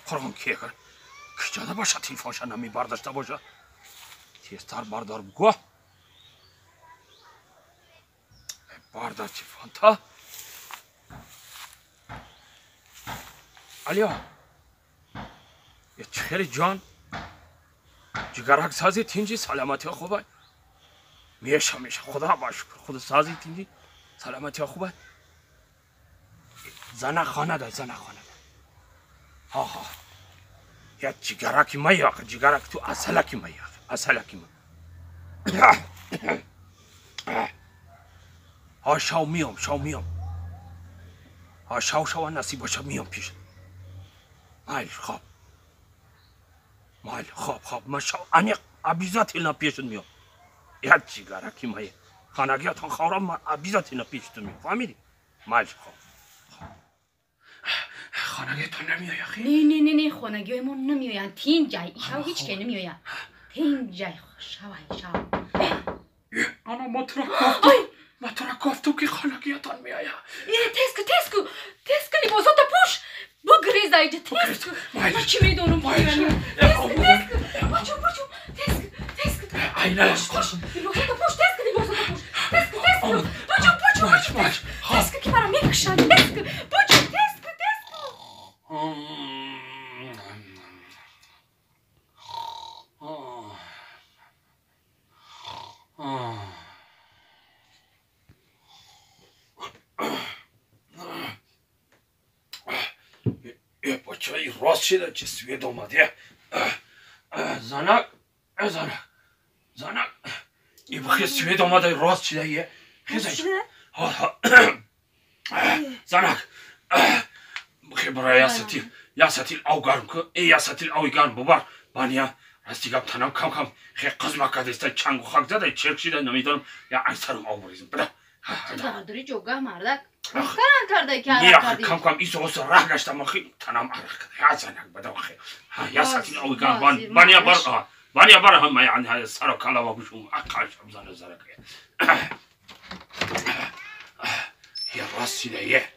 قرآن که کن کجا باشه تیفانش نمی برداشته باشه تیستر بردار بگو بردار تیفان تا علیا یه چخیری جان جگرک سازی تینجی سلامتی خوبه میشه خدا باش خدا سازی تینجی سلامتی خوبه زنه خانه دای زنه خانه ها ها یا جگرکی میاق جگرک تو اصلکی میاق اصلکی میاق ها شاو میام ها شاو نصیب باشه میام پیش مایل خواب ما شاو انیق عبیزت اینا پیشتون میام یا جگرکی میاق خانگیاتان خورم ما عبیزت اینا پیشتون میام فهمیدی مایل خواب خانگی تو نمیای آخی؟ نه خانگی ما نمیاین تین جای شاو هیچ که نمیاین تین جای شاو انا ما تو را گفتم که خانگیاتان میایا تسکو لباسات پوش بگریز ایجا تسکو من چی میدونم بگیرم تسکو اینا لباسات پوش تسکو که برام میکشن تسکو یه بچه‌ای راست شده چه سوید اومده زنک یه بخی سوید اومده راست شده یه خیزه زنک بخی برای یاسطیل او گرم که یاسطیل او گرم ببر بانیا راستی گم تنم کم خیلی قزمک کدسته چنگ و خاک زده چرک شده نمیدونم یا ایسرم او بریزم بده داری جوگه مردک مخترم کرده که عرق کردی کم ایسو راه گشتم اخی تنم عرق کرده یا زنک بده اخی یاسطیل او گرم بانیا بر هم یعنی سر و کلا بشوم اقلشم زنه زرکه یه راستی دیگه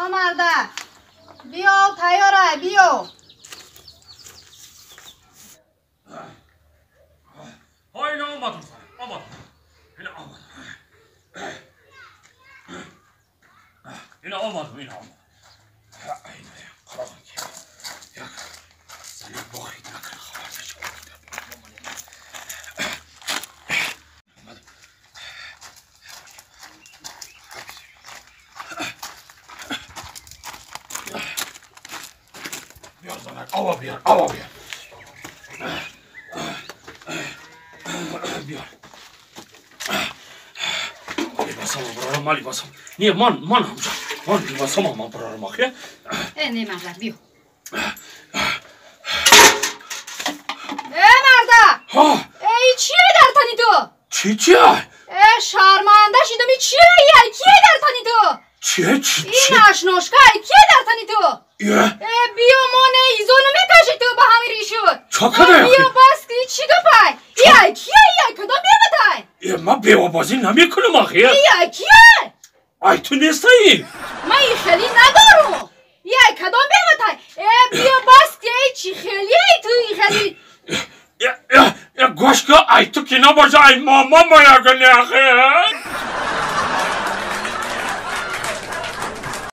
مردک بیا تیاره بیا اینا آمدم اینا آمدم خلاص یک سنه بخید نکن خواهدش بیار زنک آوا بیار مالی باسم نیه من همجا من باسم هم برارم آخیه نه مردک بیا مرده ای چیه در تنی تو؟ چیه؟ شرمنده شیدمی چیه کیه در تنی تو؟ چیه؟ این اشناشکه کیه در تنی تو؟ بیا مانه ایزونو میکشی تو به همین ریشود چاکده بیا بس چی دو پای کیه کدام بیمتای ما بیوا بازی نمی کنم آخیه کیه؟ ای تو نیستی من این خیلی ندارم کدام بیمتای بیا بس چی خیلی تو این خیلی گوشکا ای تو که نباشه ای ماما مایگنی آخیه